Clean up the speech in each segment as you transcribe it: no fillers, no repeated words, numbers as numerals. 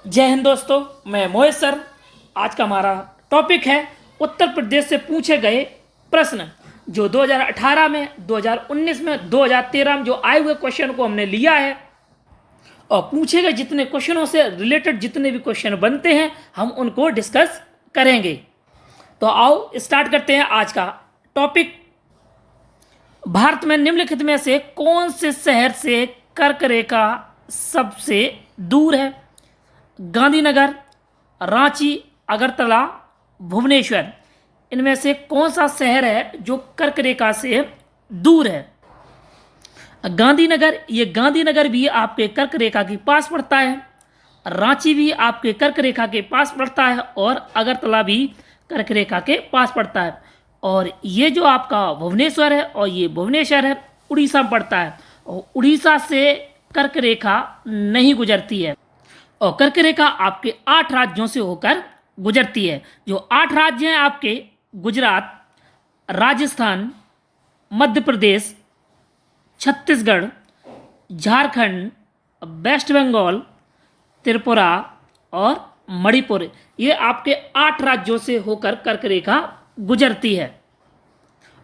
जय हिंद दोस्तों। मैं मोहित सर। आज का हमारा टॉपिक है उत्तर प्रदेश से पूछे गए प्रश्न जो 2018 में, 2019 में, 2013 में जो आए हुए क्वेश्चन को हमने लिया है और पूछे गए जितने क्वेश्चनों से रिलेटेड जितने भी क्वेश्चन बनते हैं हम उनको डिस्कस करेंगे। तो आओ स्टार्ट करते हैं आज का टॉपिक। भारत में निम्नलिखित में से कौन से शहर से कर्क रेखा सबसे दूर है? गांधीनगर, रांची, अगरतला, भुवनेश्वर। इनमें से कौन सा शहर है जो कर्क रेखा से दूर है? गांधीनगर, ये गांधीनगर भी आपके कर्क रेखा के पास पड़ता है। रांची भी आपके कर्क रेखा के पास पड़ता है और अगरतला भी कर्क रेखा के पास पड़ता है। और ये जो आपका भुवनेश्वर है और ये भुवनेश्वर है उड़ीसा में पड़ता है और उड़ीसा से कर्क रेखा नहीं गुजरती है। और कर्क रेखा आपके 8 राज्यों से होकर गुजरती है। जो 8 राज्य हैं आपके गुजरात, राजस्थान, मध्य प्रदेश, छत्तीसगढ़, झारखंड, वेस्ट बंगाल, त्रिपुरा और मणिपुर, ये आपके 8 राज्यों से होकर कर्क रेखा गुजरती है।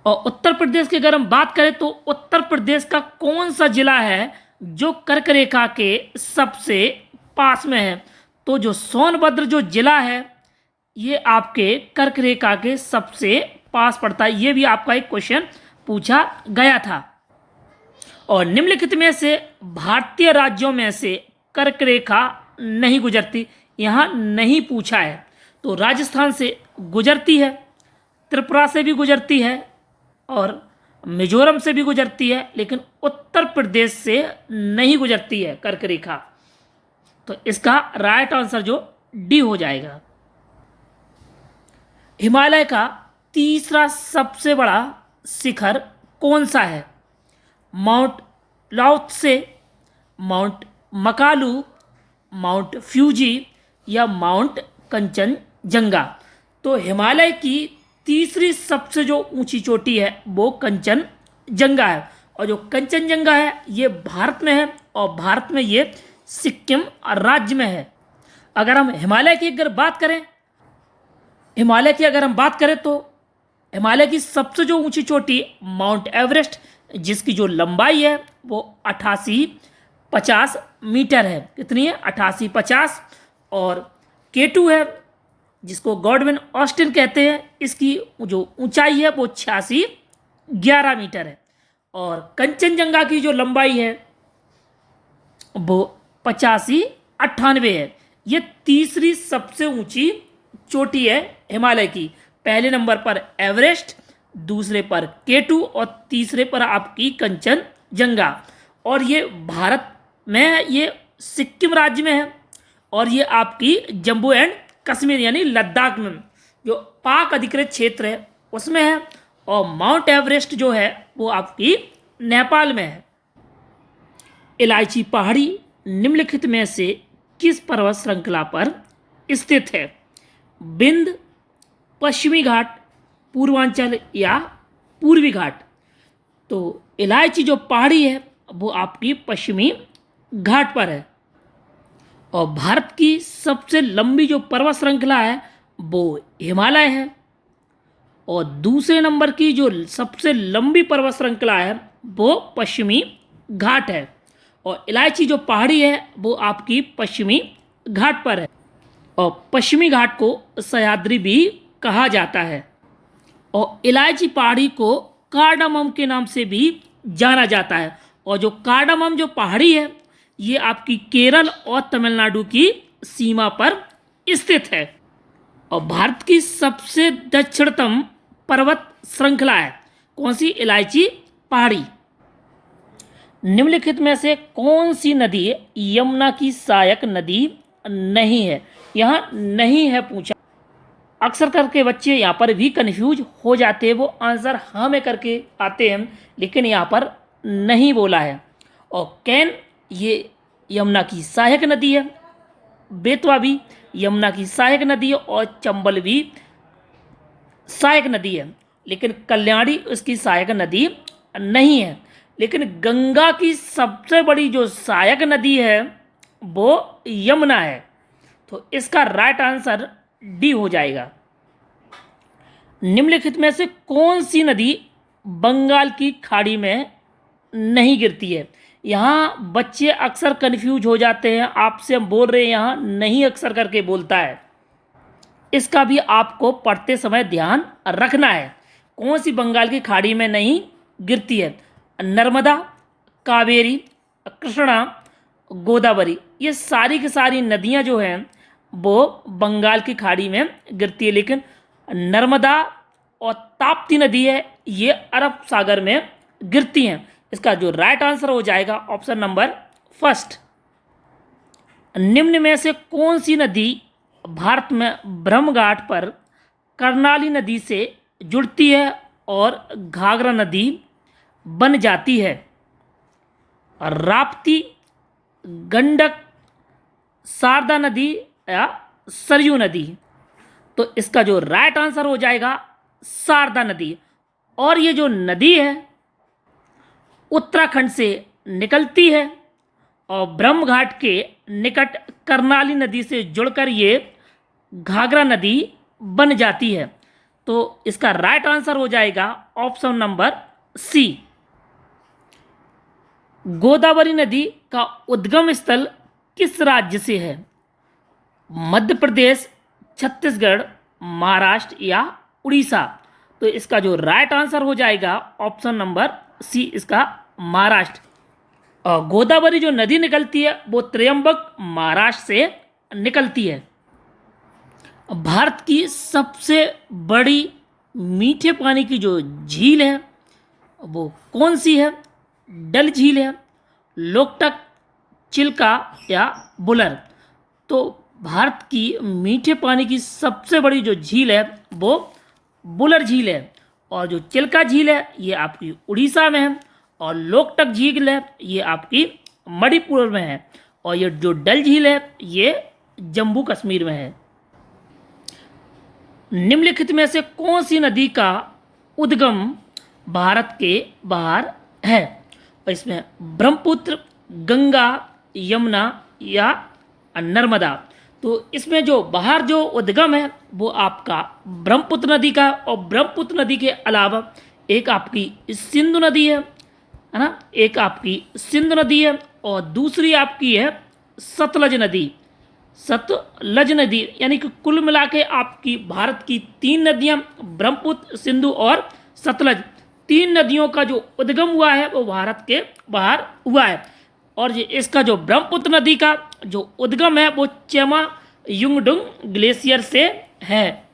और उत्तर प्रदेश की अगर हम बात करें तो उत्तर प्रदेश का कौन सा जिला है जो कर्क रेखा के सबसे पास में है? तो जो सोनभद्र जो जिला है ये आपके कर्क रेखा के सबसे पास पड़ता है। ये भी आपका एक क्वेश्चन पूछा गया था। और निम्नलिखित में से भारतीय राज्यों में से कर्क रेखा नहीं गुजरती, यहाँ नहीं पूछा है। तो राजस्थान से गुजरती है, त्रिपुरा से भी गुजरती है और मिजोरम से भी गुजरती है, लेकिन उत्तर प्रदेश से नहीं गुजरती है कर्क रेखा। तो इसका राइट आंसर जो डी हो जाएगा। हिमालय का तीसरा सबसे बड़ा शिखर कौन सा है? Mount Lhotse, mount Makalu, mount Fuji या माउंट कंचनजंगा। तो हिमालय की तीसरी सबसे जो ऊंची चोटी है वो कंचनजंगा है। और जो कंचनजंगा है ये भारत में है और भारत में ये सिक्किम राज्य में है। अगर हम हिमालय की अगर बात करें, तो हिमालय की सबसे जो ऊंची चोटी माउंट एवरेस्ट, जिसकी जो लंबाई है वो 8850 मीटर है। कितनी है? 8850। और केटू है जिसको गॉडविन ऑस्टिन कहते हैं, इसकी जो ऊंचाई है वो 8611 मीटर है। और कंचनजंगा की जो लंबाई है वो 8598 है। ये तीसरी सबसे ऊंची चोटी है हिमालय की। पहले नंबर पर एवरेस्ट, दूसरे पर केटू और तीसरे पर आपकी कंचनजंगा। और ये भारत में है, ये सिक्किम राज्य में है और ये आपकी जम्मू एंड कश्मीर यानी लद्दाख में जो पाक अधिकृत क्षेत्र है उसमें है। और माउंट एवरेस्ट जो है वो आपकी नेपाल में है। इलायची पहाड़ी निम्नलिखित में से किस पर्वत श्रृंखला पर स्थित है? विंध्य, पश्चिमी घाट, पूर्वांचल या पूर्वी घाट? तो इलायची जो पहाड़ी है वो आपकी पश्चिमी घाट पर है। और भारत की सबसे लंबी जो पर्वत श्रृंखला है वो हिमालय है। और दूसरे नंबर की जो सबसे लंबी पर्वत श्रृंखला है वो पश्चिमी घाट है। और इलायची जो पहाड़ी है वो आपकी पश्चिमी घाट पर है। और पश्चिमी घाट को सह्याद्री भी कहा जाता है। और इलायची पहाड़ी को कार्डामम के नाम से भी जाना जाता है। और जो कार्डामम जो पहाड़ी है ये आपकी केरल और तमिलनाडु की सीमा पर स्थित है। और भारत की सबसे दक्षिणतम पर्वत श्रृंखला है कौन सी? इलायची पहाड़ी। निम्नलिखित में से कौन सी नदी यमुना की सहायक नदी नहीं है? यहाँ नहीं है पूछा। अक्सर करके बच्चे यहाँ पर भी कंफ्यूज हो जाते हैं, वो आंसर हाँ में करके आते हैं लेकिन यहाँ पर नहीं बोला है। और कैन ये यमुना की सहायक नदी है, बेतवा भी यमुना की सहायक नदी है और चंबल भी सहायक नदी है, लेकिन कल्याणी उसकी सहायक नदी नहीं है। लेकिन गंगा की सबसे बड़ी जो सहायक नदी है वो यमुना है। तो इसका राइट आंसर डी हो जाएगा। निम्नलिखित में से कौन सी नदी बंगाल की खाड़ी में नहीं गिरती है? यहाँ बच्चे अक्सर कंफ्यूज हो जाते हैं, आपसे हम बोल रहे हैं यहाँ नहीं अक्सर करके बोलता है, इसका भी आपको पढ़ते समय ध्यान रखना है। कौन सी बंगाल की खाड़ी में नहीं गिरती है? नर्मदा, कावेरी, कृष्णा, गोदावरी, ये सारी की सारी नदियाँ जो हैं वो बंगाल की खाड़ी में गिरती है, लेकिन नर्मदा और ताप्ती नदी है ये अरब सागर में गिरती हैं। इसका जो राइट आंसर हो जाएगा ऑप्शन नंबर फर्स्ट। निम्न में से कौन सी नदी भारत में ब्रह्मघाट पर कर्णाली नदी से जुड़ती है और घाघरा नदी बन जाती है? राप्ती, गंडक, शारदा नदी या सरयू नदी? तो इसका जो राइट आंसर हो जाएगा शारदा नदी। और ये जो नदी है उत्तराखंड से निकलती है और ब्रह्मघाट के निकट कर्णाली नदी से जुड़कर ये घाघरा नदी बन जाती है। तो इसका राइट आंसर हो जाएगा ऑप्शन नंबर सी। गोदावरी नदी का उद्गम स्थल किस राज्य से है? मध्य प्रदेश, छत्तीसगढ़, महाराष्ट्र या उड़ीसा? तो इसका जो राइट आंसर हो जाएगा ऑप्शन नंबर सी, इसका महाराष्ट्र। और गोदावरी जो नदी निकलती है वो त्र्यंबक महाराष्ट्र से निकलती है। भारत की सबसे बड़ी मीठे पानी की जो झील है वो कौन सी है? डल झील है, लोकटक, चिल्का या बुलर? तो भारत की मीठे पानी की सबसे बड़ी जो झील है वो बुलर झील है, और जो चिल्का झील है ये आपकी उड़ीसा में है, और लोकटक झील है ये आपकी मणिपुर में है, और ये जो डल झील है ये जम्मू कश्मीर में है। निम्नलिखित में से कौन सी नदी का उद्गम भारत के बाहर है? इसमें ब्रह्मपुत्र, गंगा, यमुना या नर्मदा? तो इसमें जो बाहर जो उद्गम है वो आपका ब्रह्मपुत्र नदी का, और ब्रह्मपुत्र नदी के अलावा एक आपकी सिंधु नदी है ना, एक आपकी सिंधु नदी है, और दूसरी आपकी है सतलज नदी। सतलज नदी यानी कि कुल मिला के आपकी भारत की 3 नदियाँ ब्रह्मपुत्र, सिंधु और सतलज, 3 नदियों का जो उद्गम हुआ है वो भारत के बाहर हुआ है। और ये इसका जो ब्रह्मपुत्र नदी का जो उद्गम है वो चेमा युंगडुंग ग्लेशियर से है।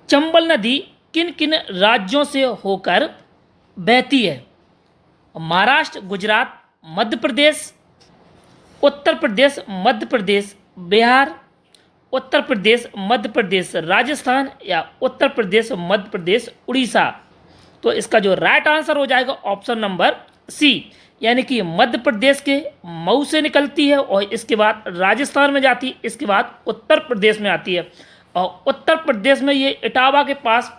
चंबल नदी किन किन राज्यों से होकर बहती है? महाराष्ट्र, गुजरात, मध्य प्रदेश, उत्तर प्रदेश, मध्य प्रदेश, बिहार, उत्तर प्रदेश, मध्य प्रदेश, राजस्थान या उत्तर प्रदेश, मध्य प्रदेश, उड़ीसा? तो इसका जो राइट आंसर हो जाएगा ऑप्शन नंबर सी, यानी कि मध्य प्रदेश के मऊ से निकलती है और इसके बाद राजस्थान में जाती है, इसके बाद उत्तर प्रदेश में आती है, और उत्तर प्रदेश में ये इटावा के पास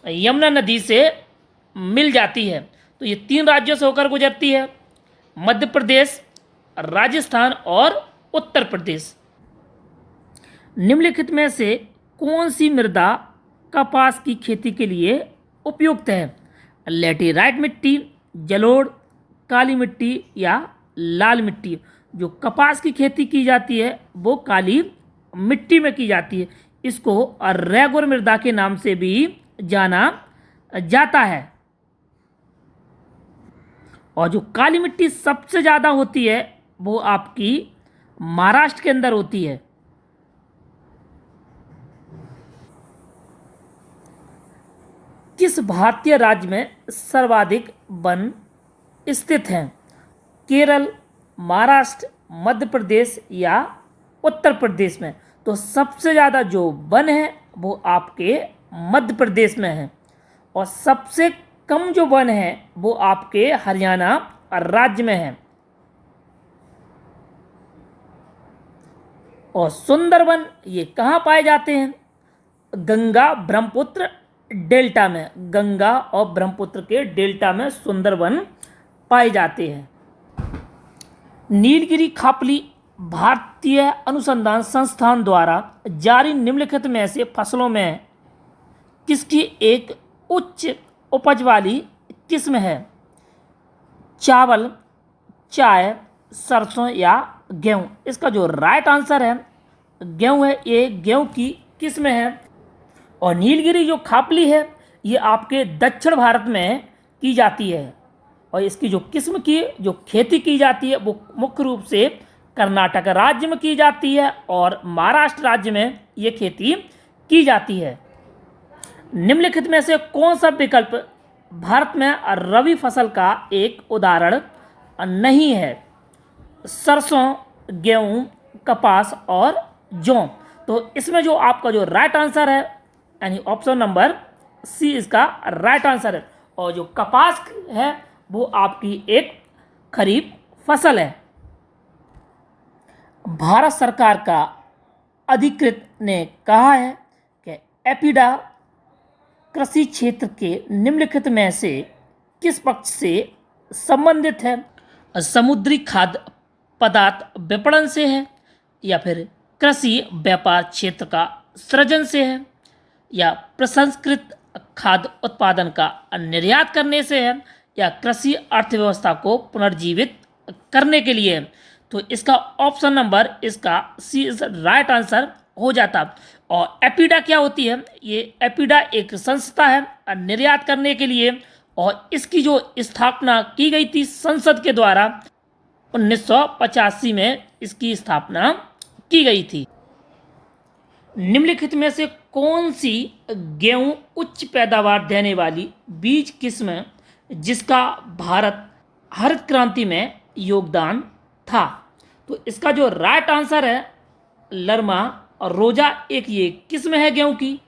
यमुना नदी से मिल जाती है। तो ये 3 राज्यों से होकर गुजरती है, मध्य प्रदेश, राजस्थान और उत्तर प्रदेश। निम्नलिखित में से कौन सी मृदा कपास की खेती के लिए उपयुक्त है? लैटेराइट मिट्टी, जलोढ़, काली मिट्टी या लाल मिट्टी? जो कपास की खेती की जाती है वो काली मिट्टी में की जाती है, इसको रेगुर मृदा के नाम से भी जाना जाता है। और जो काली मिट्टी सबसे ज़्यादा होती है वो आपकी महाराष्ट्र के अंदर होती है। किस भारतीय राज्य में सर्वाधिक वन स्थित हैं? केरल, महाराष्ट्र, मध्य प्रदेश या उत्तर प्रदेश में? तो सबसे ज़्यादा जो वन है वो आपके मध्य प्रदेश में है, और सबसे कम जो वन है वो आपके हरियाणा राज्य में है। और सुंदरवन ये कहाँ पाए जाते हैं? गंगा ब्रह्मपुत्र डेल्टा में, गंगा और ब्रह्मपुत्र के डेल्टा में सुंदरवन पाए जाते हैं। नीलगिरी खापली भारतीय अनुसंधान संस्थान द्वारा जारी निम्नलिखित में से फसलों में किसकी एक उच्च उपज वाली किस्म है? चावल, चाय, सरसों या गेहूं? इसका जो राइट आंसर है गेहूं है। ये गेहूं की किस्म है। और नीलगिरी जो खापली है ये आपके दक्षिण भारत में की जाती है और इसकी जो किस्म की जो खेती की जाती है वो मुख्य रूप से कर्नाटक राज्य में की जाती है और महाराष्ट्र राज्य में ये खेती की जाती है। निम्नलिखित में से कौन सा विकल्प भारत में रबी फसल का एक उदाहरण नहीं है? सरसों, गेहूं, कपास और जौ। तो इसमें जो आपका जो राइट आंसर है यानी ऑप्शन नंबर सी इसका राइट आंसर है। और जो कपास है वो आपकी एक खरीफ फसल है। भारत सरकार का अधिकृत ने कहा है कि एपीडा कृषि क्षेत्र के निम्नलिखित में से किस पक्ष से संबंधित है? समुद्री खाद्य पदार्थ विपणन से है या फिर कृषि व्यापार क्षेत्र का सृजन से है या प्रसंस्कृत खाद्य उत्पादन का निर्यात करने से है या कृषि अर्थव्यवस्था को पुनर्जीवित करने के लिए है? तो इसका ऑप्शन नंबर इसका सी इज राइट आंसर हो जाता। और एपीडा क्या होती है? ये एपीडा एक संस्था है निर्यात करने के लिए और इसकी जो स्थापना की गई थी संसद के द्वारा 1985 में इसकी स्थापना की गई थी। निम्नलिखित में से कौन सी गेहूं उच्च पैदावार देने वाली बीज किस्म है जिसका भारत हरित क्रांति में योगदान था? तो इसका जो राइट आंसर है लरमा और रोजा एक ये किस्म है गेहूं की।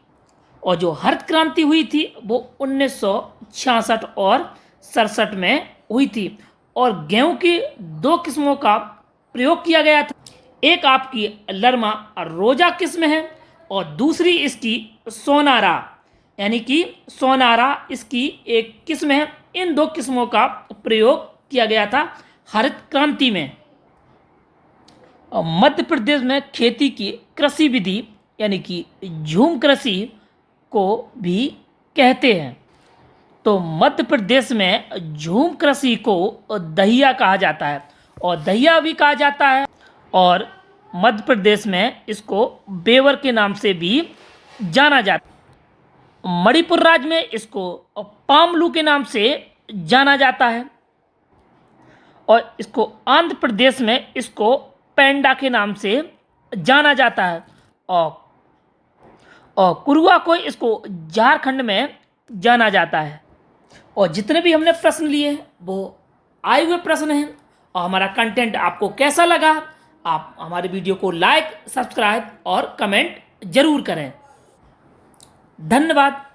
और जो हरित क्रांति हुई थी वो 1966 और 67 में हुई थी और गेहूं की दो किस्मों का प्रयोग किया गया था। एक आपकी लरमा और रोजा किस्म है और दूसरी इसकी सोनारा यानी कि सोनारा इसकी एक किस्म है। इन दो किस्मों का प्रयोग किया गया था हरित क्रांति में। मध्य प्रदेश में खेती की कृषि विधि यानी कि झूम कृषि को भी कहते हैं। तो मध्य प्रदेश में झूम कृषि को दहिया कहा जाता है और दहिया भी कहा जाता है और मध्य प्रदेश में इसको बेवर के नाम से भी जाना जाता है। मणिपुर राज्य में इसको पामलू के नाम से जाना जाता है और इसको आंध्र प्रदेश में इसको पेंडा के नाम से जाना जाता है और कुरुआ को इसको झारखंड में जाना जाता है। और जितने भी हमने प्रश्न लिए वो आए हुए प्रश्न हैं। और हमारा कंटेंट आपको कैसा लगा? आप हमारे वीडियो को लाइक, सब्सक्राइब और कमेंट जरूर करें। धन्यवाद।